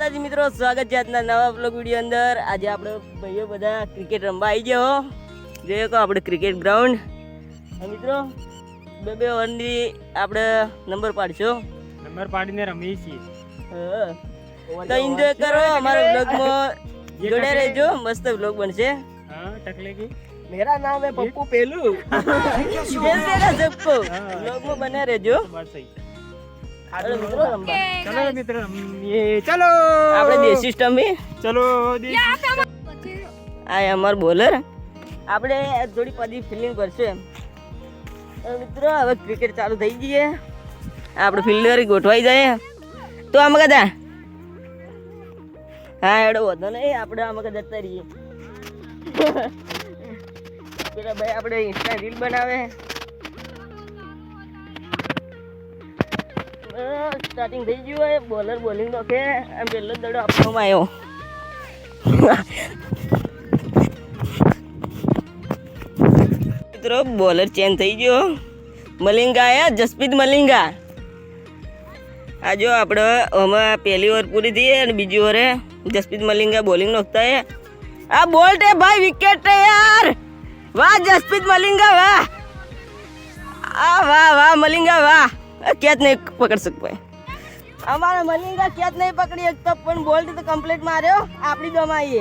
માતાજી મિત્રો, સ્વાગત છે આજના નવા બ્લોગ વિડીયો અંદર। આજે આપણે ભાઈઓ બધા ક્રિકેટ રમવા આવી ગયો। જોઈએ કહો આપણે ક્રિકેટ ગ્રાઉન્ડ મિત્રો, બે ઓવરની આપણે નંબર પાડશો, નંબર પાડીને રમીએ છીએ। તો એન્જોય કરો, અમારા બ્લોગમાં જોડે રહેજો, મસ્ત બ્લોગ બનશે। हाँ टकले की मेरा नाम है पप्पू पेलू। सबको બ્લોગ માં બને રહેજો। बात सही। ચલો મિત્રો રમવા, चलो मित्र ये चलो આપણે દેશી સિસ્ટમ में चलो આ અમાર બોલર, આપણે થોડી પદી ફિલ્ડિંગ કરશે મિત્રો। હવે ક્રિકેટ ચાલુ થઈ ગઈ છે, આપણે ફિલ્ડર ગોઠવાઈ જાય તો આમાં કદા હા એડો વધો નહીં, આપણે આમાં કદા જતા રહીએ। પેલા ભાઈ આપણે ઇન્સ્ટા રીલ બનાવે, સ્ટાર્ટિંગ થઈ ગયું હોય, બોલર બોલિંગ નોખે, આમ પહેલો દડો આપવામાં આવ્યો। મિત્રો બોલર ચેન્જ થઈ ગયો, મલિંગા આયા, જસપ્રીત મલિંગા। આ જો આપણે આમાં પહેલી ઓવર પૂરી થઈ અને બીજી ઓવરે જસપ્રીત મલિંગા બોલિંગ નોખતા હે। આ બોલ્ટ હે ભાઈ, વિકેટ હે યાર, વાહ જસપ્રીત મલિંગા વાહ, આ વાહ વાહ મલિંગા વાહ। कैच नहीं पकड़ सकते, हमारा मलिंगा कैच नहीं पकड़ी सकता, पण बोल्ट तो कंप्लीट मार्यो, आपड़ी जमाई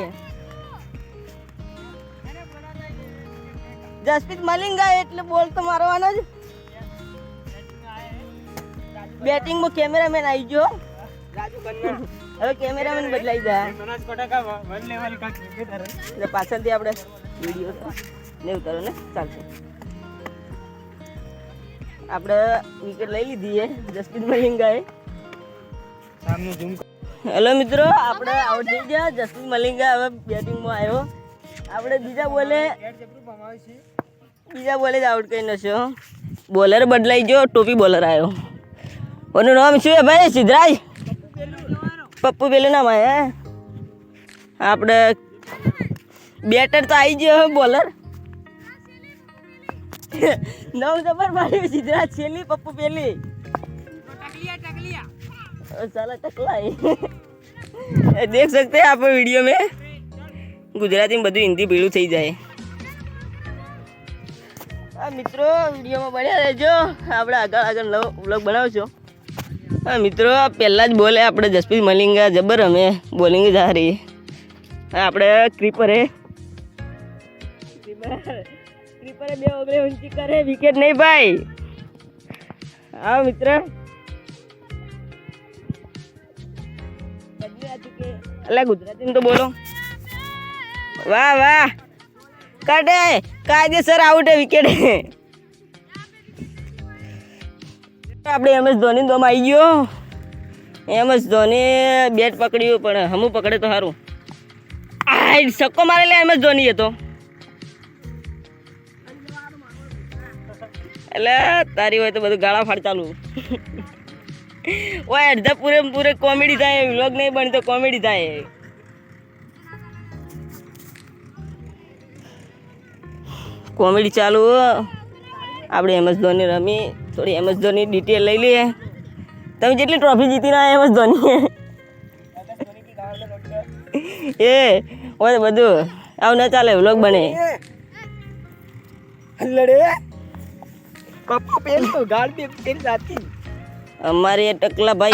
जसप्रीत मलिंगा એટલે બોલ તો મારવાનો જ। બેટિંગ માં કેમેરામેન આવી ગયો, राजू खन्ना। હવે કેમેરામેન બદલાઈ જાય मनोज कोटा का वन लेवल का क्रिकेटर है। એટલે પાછળથી આપણે વિડિયો ને ઉતારો ને ચાલશે। આપણે વિકેટ લઈ લીધી છે જસપ્રીત મલિંગાએ। सामने जूम હેલો મિત્રો, આપણે આઉટ થઈ ગયા, જસપ્રીત મલિંગા હવે બેટિંગમાં આવ્યો। આપણે બીજા બોલે જ આઉટ કરી નાખ્યો, બોલર બદલાઈ ગયો, ટોપી બોલર આવ્યો। ઓનું નામ શું હે ભાઈ? સિદ્ધરાજ પપ્પુ પેલું નામ હે। આપણે બેટર તો આવી ગયો બોલર, नाम जबर मारी सिद्धराज छेली, पप्पू पेली साला टकला है। देख सकते हैं आप वीडियो में, गुजराती में બધું હિન્દી ભેળું થઈ જાય। આ મિત્રો વિડીયોમાં બન્યા રહેજો, આપણે આગળ નવો વ્લોગ બનાવશો। હા મિત્રો, પહેલા જ બોલે આપણે જસપ્રીત મલિંગા જબર અમે બોલિંગ જા રહી, આપણે ક્રીપર ક્રીપરે બે ઓગળે ઊંચી કરે, વિકેટ નહીં ભાઈ। હા મિત્ર, અલા ગુજરાતી તો બોલો, વાહ વાહ, કાઢે કાયદેસર આઉટ હે, વિકેટ હે। આપણે MS ધોની દોમ આવી ગયો, MS ધોની બેટ પકડ્યું પણ હમું પકડે તો સારું। આ સક્કો મારેલે MS ધોની હતો, એટલે તારી હોય તો બધું ગાળા ફાડ ચાલુ। ઓય અડધા પૂરે કોમેડી થાય, વ્લોગ નહીં બની તો કોમેડી થાય। કોમેડી ચાલુ, આપણે MS ધોની રમી, થોડી MS ધોની ડિટેલ લઈ લઈએ। તમે જેટલી ટ્રોફી જીતી ના MS ધોની એ હોય બધું આવું ના ચાલે, વ્લોગ બને। लड़े पप्पू पेलू गाड़ भी तेरी जाती। हमारे टकला भाई